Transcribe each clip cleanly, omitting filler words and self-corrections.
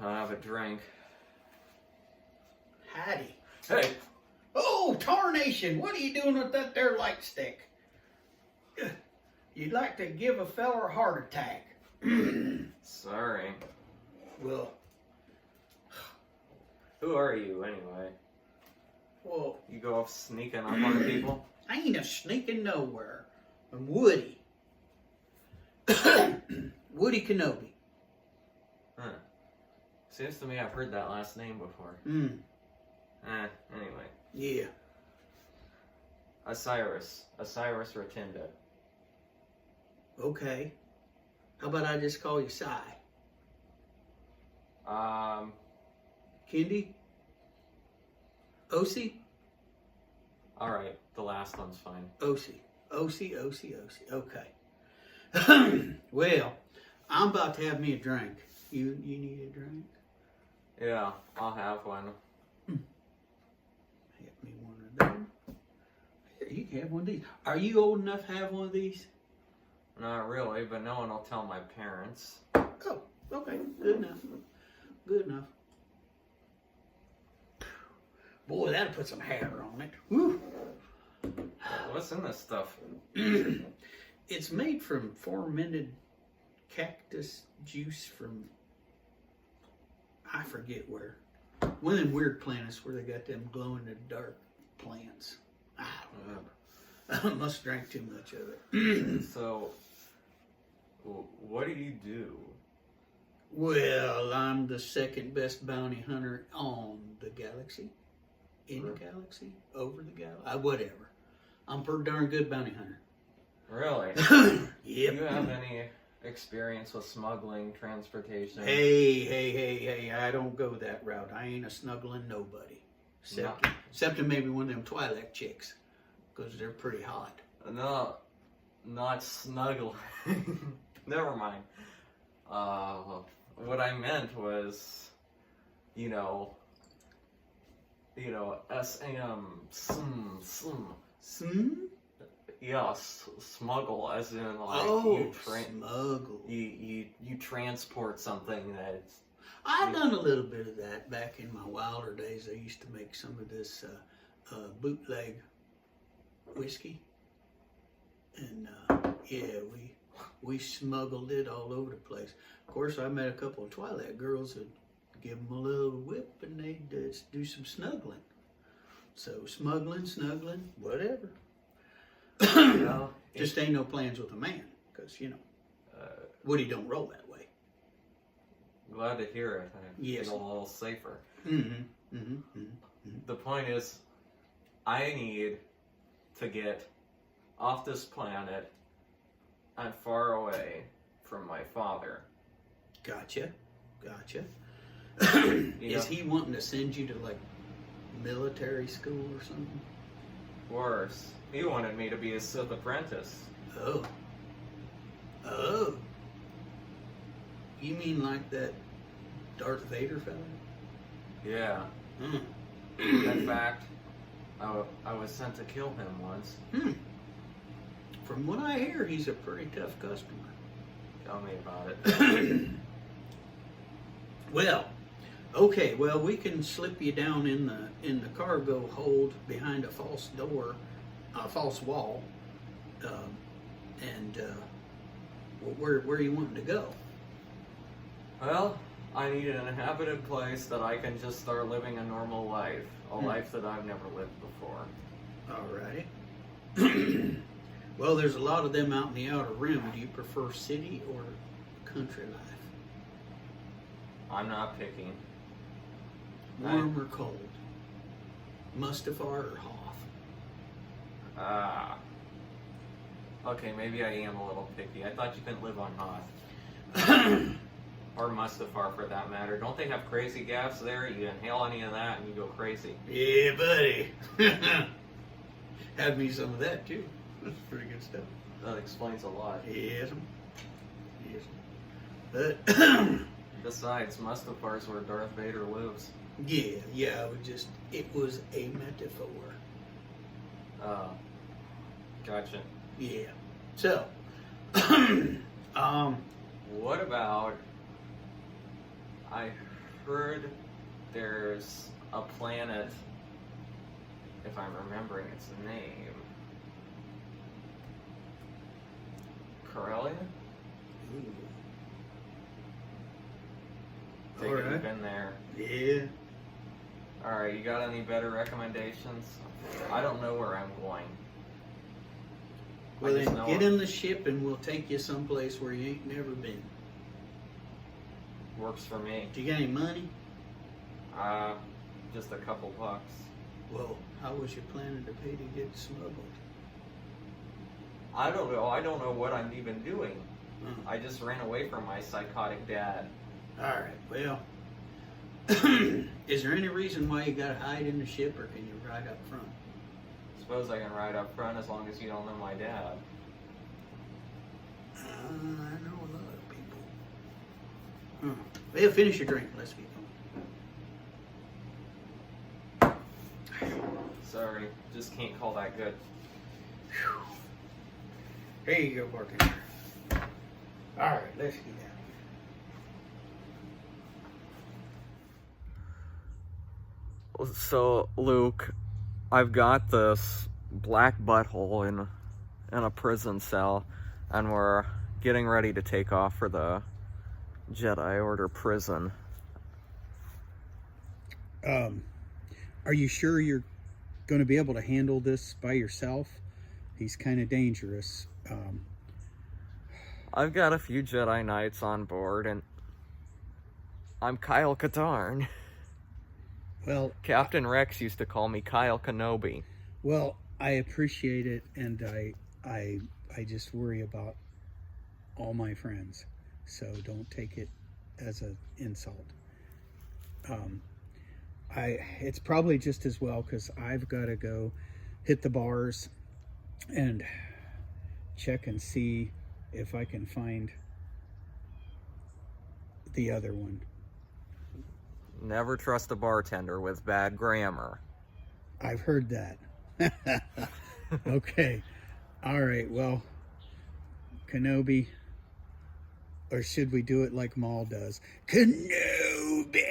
I'll have a drink. Howdy. Hey! Oh, tarnation! What are you doing with that there light stick? You'd like to give a feller a heart attack. Sorry. Well, Who are you, anyway? well, You go off sneaking up on people? I ain't a sneaking nowhere. I'm Woody. Woody Kenobi. Huh. Seems to me I've heard that last name before. Anyway. Yeah. Osiris Rotinda. Okay. How about I just call you Si? Kendi? Osi? Alright, the last one's fine. Osi. Okay. Well, I'm about to have me a drink. You need a drink? Yeah, I'll have one. Get me one of them. Here, you can have one of these. Are you old enough to have one of these? Not really, but no one will tell my parents. Oh, okay. Good enough. Good enough. Boy, that'll put some hair on it. Woo. What's in this stuff? It's made from fermented cactus juice from, I forget where. One of them weird planets where they got them glow in the dark plants. I don't remember. I must drank too much of it. So, what do you do? Well, I'm the second best bounty hunter on the galaxy. In the galaxy? Over the galaxy? Whatever. I'm a pretty darn good bounty hunter. Really? Yep. Do you have any experience with smuggling, transportation? Hey, I don't go that route. I ain't a snuggling nobody. Except maybe one of them Twi'lek chicks. Because they're pretty hot. No, not snuggling. Never mind. What I meant was, smuggle, as in like smuggle. You transport something that's. I've done a little bit of that back in my wilder days. I used to make some of this bootleg whiskey, and we smuggled it all over the place. Of course, I met a couple of Twi'lek girls that give them a little whip, and they'd do some snuggling. So snuggling, whatever. Just ain't no plans with a man, because Woody don't roll that way. Glad to hear it. I feel a little safer. The point is, I need to get off this planet and far away from my father. Gotcha. Is he wanting to send you to like military school or something? Worse, he wanted me to be a Sith apprentice. Oh. You mean like that Darth Vader fella? Yeah. In fact, I was sent to kill him once. From what I hear, he's a pretty tough customer. Tell me about it. Well, we can slip you down in the cargo hold behind a false door, a false wall, and where are you wanting to go? Well, I need an inhabited place that I can just start living a normal life. A life that I've never lived before. Alrighty. Well, there's a lot of them out in the Outer Rim. Do you prefer city or country life? I'm not picking. Warm or cold? Mustafar or Hoth? Okay, maybe I am a little picky. I thought you couldn't live on Hoth. Or Mustafar, for that matter. Don't they have crazy gas there? You inhale any of that and you go crazy. Yeah, buddy. Had me some of that too. That's pretty good stuff. That explains a lot. Yes. But besides, Mustafar's where Darth Vader lives. Yeah. It was a metaphor. Gotcha. Yeah. So, what about? I heard there's a planet, if I'm remembering its name, Corellia? Ooh. Take it you've been there. Yeah. Alright, you got any better recommendations? I don't know where I'm going. Well, then get in the ship and we'll take you someplace where you ain't never been. Works for me. Do you got any money? Just a couple bucks. Well, how was you planning to pay to get smuggled? I don't know. I don't know what I'm even doing. Uh-huh. I just ran away from my psychotic dad. Alright, well, is there any reason why you gotta hide in the ship, or can you ride up front? Suppose I can ride up front as long as you don't know my dad. I know a lot of people. Well, finish your drink. Let's get going. Sorry, just can't call that good. There you go, bartender. Alright, let's get out. So, Luke, I've got this black butthole in a prison cell, and we're getting ready to take off for the Jedi Order prison. Are you sure you're going to be able to handle this by yourself? He's kind of dangerous. I've got a few Jedi Knights on board, and I'm Kyle Katarn. Well, Captain Rex used to call me Kyle Kenobi. Well, I appreciate it, and I just worry about all my friends, so don't take it as an insult. It's probably just as well, because I've got to go hit the bars and check and see if I can find the other one. Never trust a bartender with bad grammar. I've heard that. Okay. All right. Well, Kenobi, or should we do it like Maul does? Kenobi.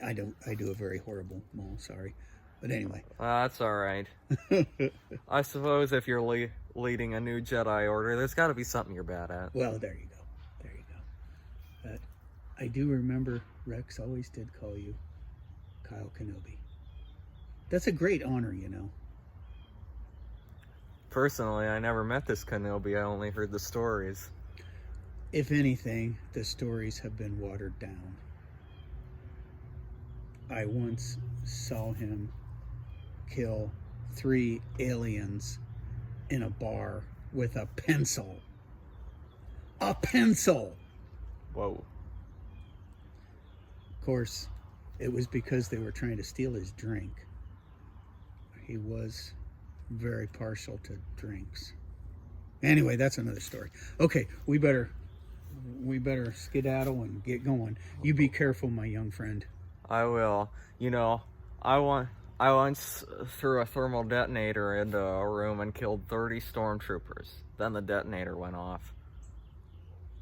I do a very horrible Maul. Sorry, but anyway. That's all right. I suppose if you're leading a new Jedi Order, there's got to be something you're bad at. Well, there you go. There you go. But I do remember Rex always did call you Kyle Kenobi. That's a great honor, you know. Personally, I never met this Kenobi. I only heard the stories. If anything, the stories have been watered down. I once saw him kill 3 aliens in a bar with a pencil. A pencil! Whoa. Of course, it was because they were trying to steal his drink. He was very partial to drinks. Anyway, that's another story. Okay, we better skedaddle and get going. You be careful, my young friend. I will. You know, I once threw a thermal detonator into a room and killed 30 stormtroopers. Then the detonator went off.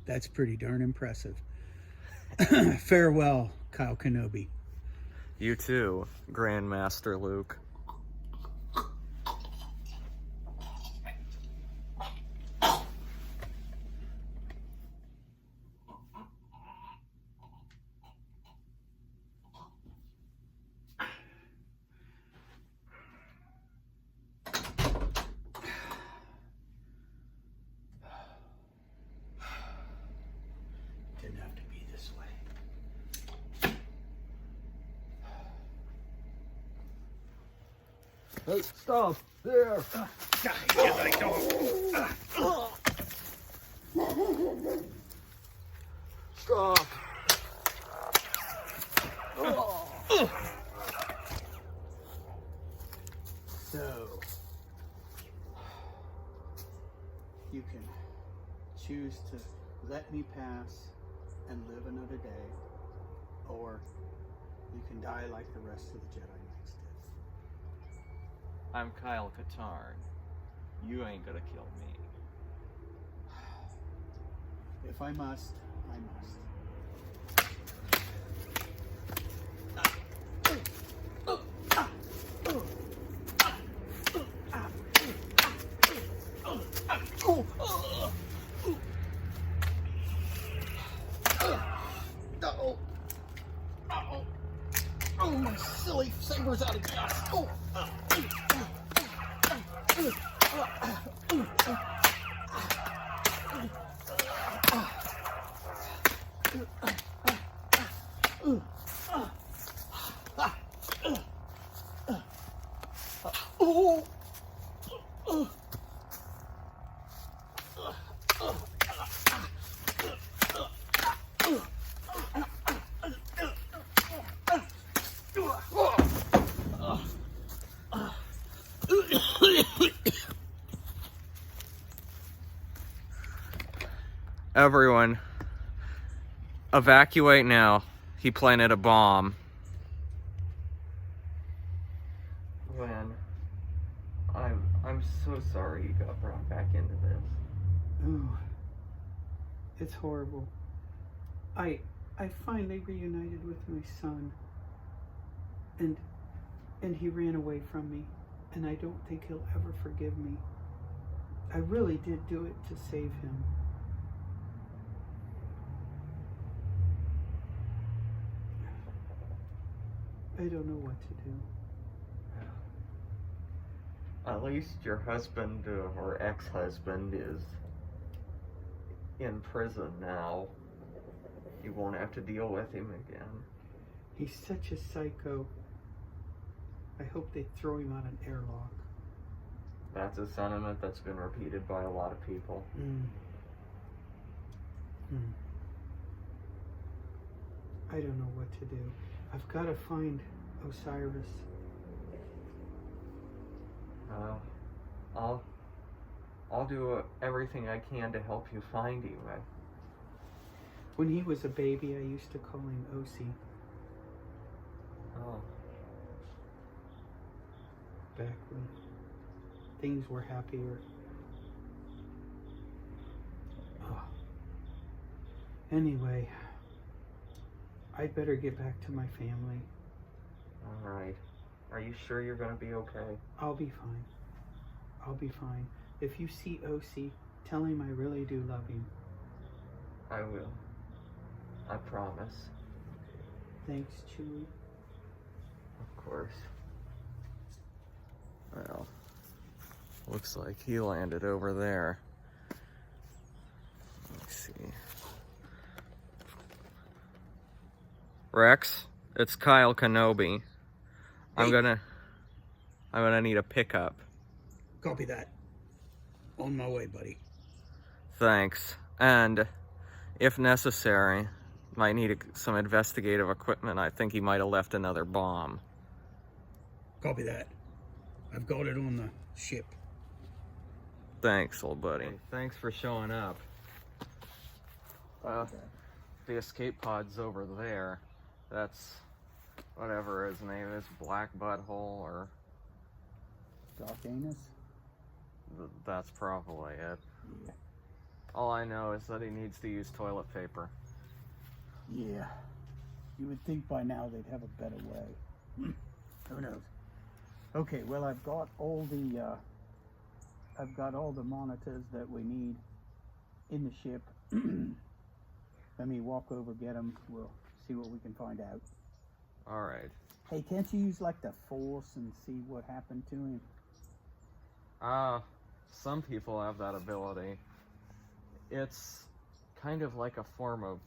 That's pretty darn impressive. Farewell, Kyle Kenobi. You too, Grandmaster Luke. Didn't have to be this way. Hey, stop! There! Stop! So, you can choose to let me pass and live another day, or you can die like the rest of the Jedi Knights did. I'm Kyle Katarn. You ain't gonna kill me. If I must, I must. fingers out of gas. Oh. Everyone, evacuate now. He planted a bomb. Glenn, I'm so sorry you got brought back into this. Oh, it's horrible. I finally reunited with my son, and he ran away from me, and I don't think he'll ever forgive me. I really did do it to save him. I don't know what to do. At least your husband or ex-husband is in prison now. You won't have to deal with him again. He's such a psycho. I hope they throw him out an airlock. That's a sentiment that's been repeated by a lot of people. I don't know what to do. I've got to find Osiris. I'll do everything I can to help you find him. When he was a baby, I used to call him Osi. Oh. Back when things were happier. Oh. Anyway, I'd better get back to my family. All right. Are you sure you're going to be okay? I'll be fine. I'll be fine. If you see Osi, tell him I really do love him. I will. I promise. Thanks, Chewie. Of course. Well, looks like he landed over there. Let's see. Rex, it's Kyle Kenobi. I'm gonna need a pickup. Copy that. On my way, buddy. Thanks. And if necessary, might need some investigative equipment. I think he might have left another bomb. Copy that. I've got it on the ship. Thanks, old buddy. Thanks for showing up. The escape pod's over there. That's whatever his name is, Black Butthole, or Darth Heinous? That's probably it. Yeah. All I know is that he needs to use toilet paper. Yeah. You would think by now they'd have a better way. Who knows? Okay, well, I've got all the monitors that we need in the ship. Let me walk over, get them. We'll see what we can find out. All right. Hey, can't you use like the Force and see what happened to him? Some people have that ability. It's kind of like a form of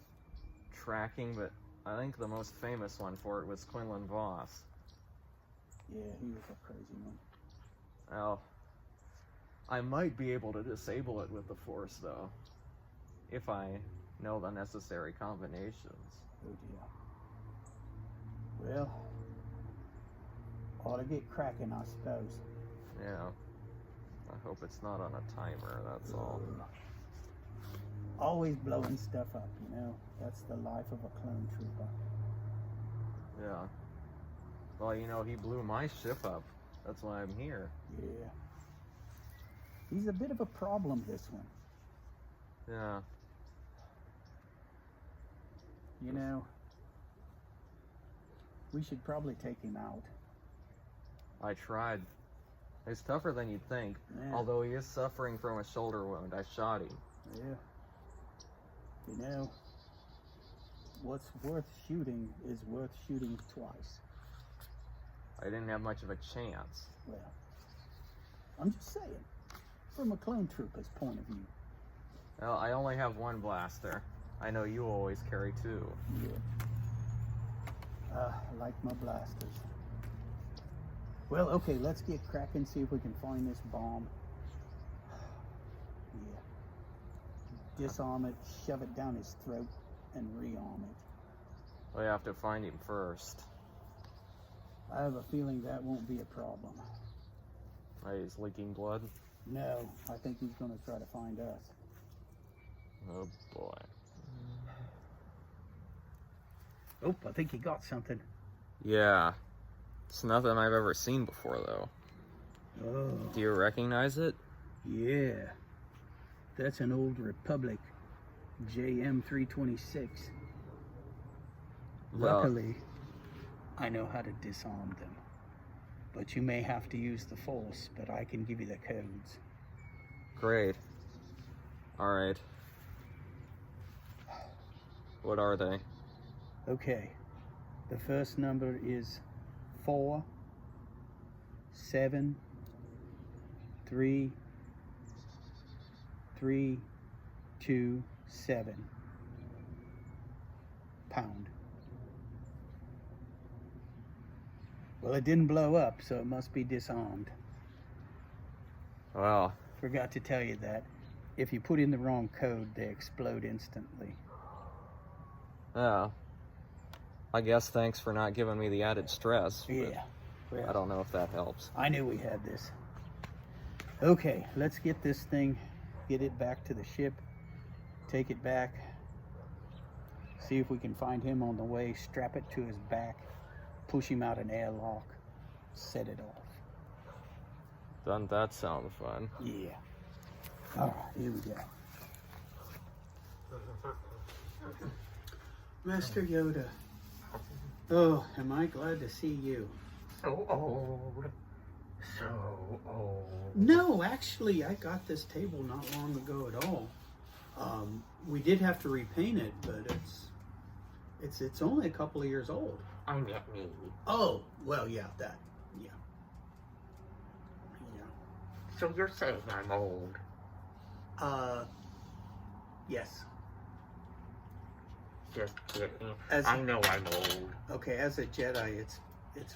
tracking, but I think the most famous one for it was Quinlan Voss. Yeah, he was a crazy one. Well, I might be able to disable it with the Force, though, if I know the necessary combinations. Oh dear. Well, ought to get cracking, I suppose. Yeah. I hope it's not on a timer, that's all. Always blowing stuff up, you know. That's the life of a clone trooper. Yeah. Well, you know, he blew my ship up. That's why I'm here. Yeah. He's a bit of a problem, this one. Yeah. You know, we should probably take him out. I tried. He's tougher than you'd think, Yeah. although he is suffering from a shoulder wound. I shot him. Yeah. You know, what's worth shooting is worth shooting twice. I didn't have much of a chance. Well, I'm just saying, from a clone trooper's point of view. Well, I only have one blaster. I know you always carry two. Yeah. I like my blasters. Well, okay, let's get cracking, see if we can find this bomb. Yeah. Disarm it, shove it down his throat, and rearm it. We have to find him first. I have a feeling that won't be a problem. Hey, he's leaking blood. No, I think he's going to try to find us. Oh boy. Oh, I think he got something. Yeah. It's nothing I've ever seen before, though. Oh. Do you recognize it? Yeah. That's an old Republic JM326. Well, Luckily, I know how to disarm them. But you may have to use the Force, but I can give you the codes. great. Alright. What are they? Okay. The first number is 4 7 3 3 2 7 pound. Well, it didn't blow up, so it must be disarmed. Well, Forgot to tell you that. If you put in the wrong code, they explode instantly. yeah. I guess thanks for not giving me the added stress. but Yeah. Well, I don't know if that helps. I knew we had this. Okay, let's get this thing, get it back to the ship, take it back, see if we can find him on the way, strap it to his back, push him out an airlock, set it off. Doesn't that sound fun? Yeah. All right, here we go. Master Yoda. Oh, am I glad to see you. So old. So old. No, actually, I got this table not long ago at all. We did have to repaint it, but it's only a couple of years old. I meant me. Oh, well, yeah, that, yeah. So you're saying I'm old? Yes. Just kidding. As- I know I'm old. Okay, as a Jedi, it's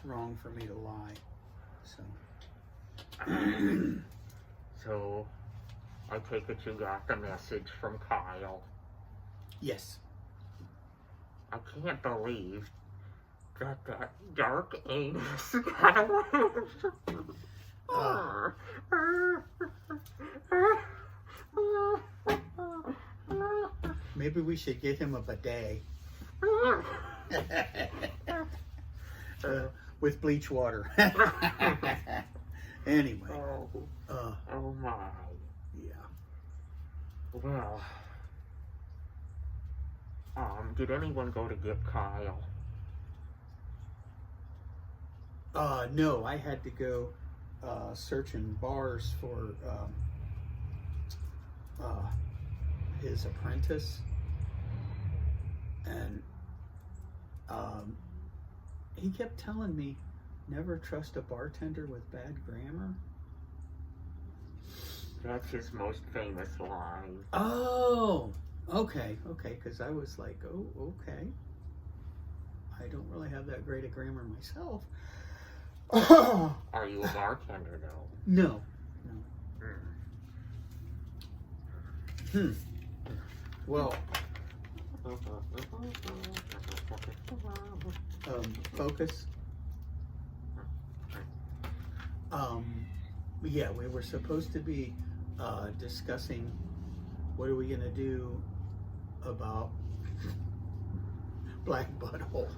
wrong for me to lie. So, So, I take it you got the message from Kyle. yes. I can't believe that Darth Heinous got away. Maybe we should get him a bidet. With bleach water. Anyway. Oh my. Yeah. Well, did anyone go to get Kyle? No, I had to go searching bars for his apprentice, and he kept telling me, never trust a bartender with bad grammar. That's his most famous line. Oh, okay, because I was like, oh, okay. I don't really have that great a grammar myself. Are you a bartender, though? No. Well, focus. Yeah, we were supposed to be discussing what are we gonna do about Black Butthole.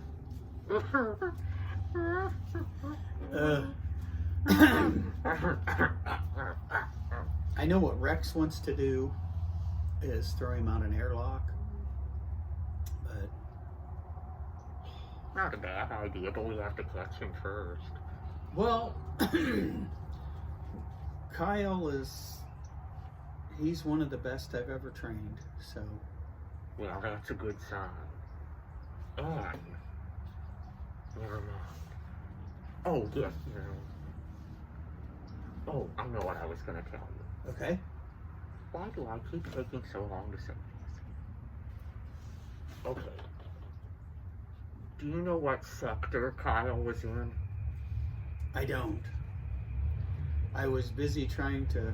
I know what Rex wants to do is throw him out an airlock, but Not a bad idea, but we have to catch him first. well, Kyle he's one of the best I've ever trained, so Well, that's a good sign. And, never mind. Oh, yes, you know. Oh, I know what I was going to tell you. Okay. Why do I keep taking so long to say this? Okay. Do you know what sector Kyle was in? I don't. I was busy trying to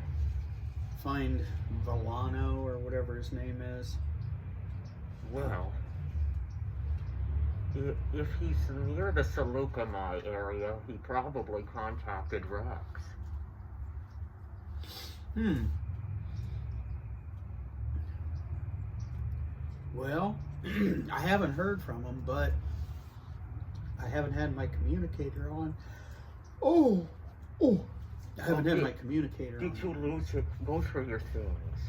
find Volano or whatever his name is. Well, if he's near the Seleucami area, he probably contacted Rex. Well, I haven't heard from him, but I haven't had my communicator on. Oh. I haven't had my communicator on. Did you lose it? Go through your things.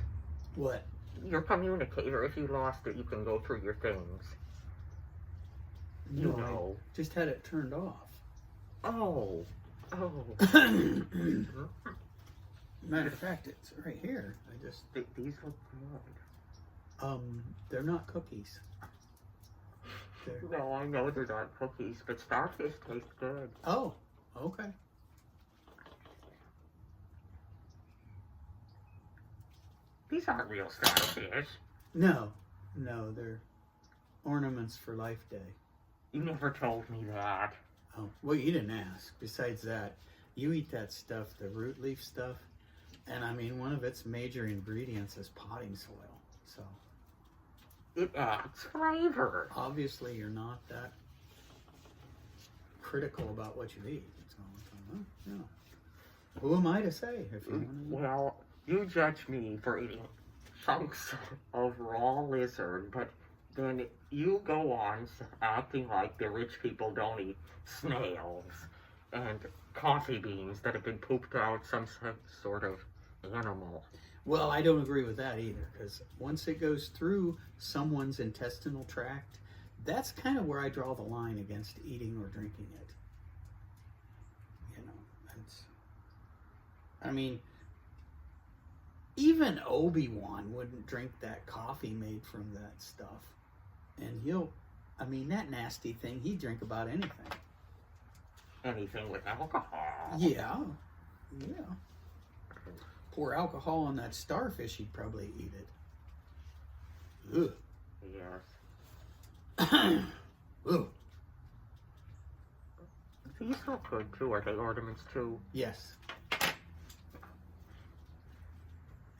What? Your communicator, if you lost it, you can go through your things. You No, know. I just had it turned off. Oh. Matter of fact, it's right here. These look good. They're not cookies. No, I know they're not cookies, but starfish taste good. Oh, okay. These aren't real starfish. No, they're ornaments for Life Day. You never told me that. Oh, well, you didn't ask. Besides that, you eat that stuff, the root leaf stuff, and I mean, one of its major ingredients is potting soil. So It adds flavor. obviously, you're not that critical about what you eat. So, yeah. Who am I to say if you want to? Well, you judge me for eating chunks of raw lizard, but then you go on acting like the rich people don't eat snails and coffee beans that have been pooped out some sort of animal. Well, I don't agree with that either, because once it goes through someone's intestinal tract, that's kind of where I draw the line against eating or drinking it. You know, I mean, even Obi-Wan wouldn't drink that coffee made from that stuff. And that nasty thing, he'd drink about anything. Anything with alcohol. Yeah. Pour alcohol on that starfish, he'd probably eat it. Ugh. Yes. Ugh. These look good too. Are they ornaments too? Yes.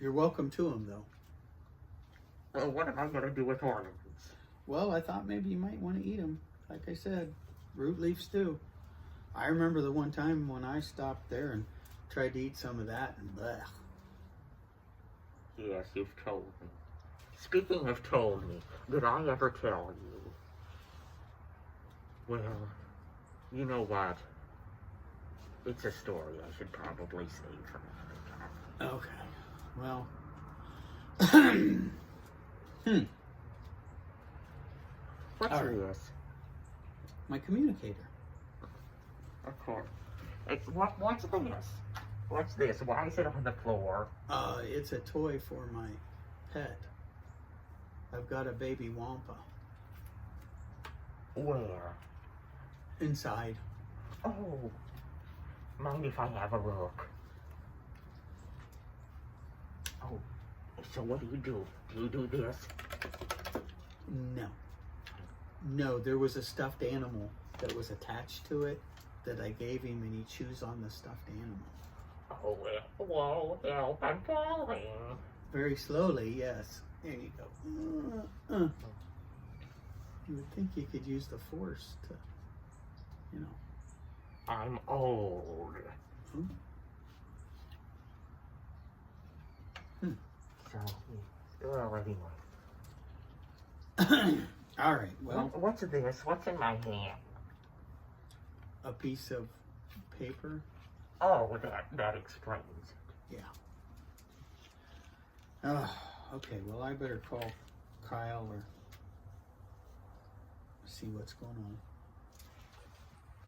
You're welcome to them, though. Well, what am I going to do with ornaments? Well, I thought maybe you might want to eat them. Like I said, root leaf stew. I remember the one time when I stopped there and tried to eat some of that, and blech. Yes, you've told me. Speaking of told me, did I ever tell you? Well, you know what? It's a story I should probably save for another time. Okay. Well. What's All right. this? My communicator. Of course. What's this? What's this? Why is it on the floor? It's a toy for my pet. I've got a baby wampa. Where? Inside. Oh. Mind if I have a look? Oh. So what do? Do you do this? No, there was a stuffed animal that was attached to it that I gave him, and he chews on the stuffed animal. Oh, whoa, help, I'm falling. Very slowly, yes. There you go. You would think you could use the force to, I'm old. So, well, anyway. All right, well, What's this? What's in my hand? a piece of paper. Oh, that explains it. Yeah. Okay, well, I better call Kyle or see what's going on.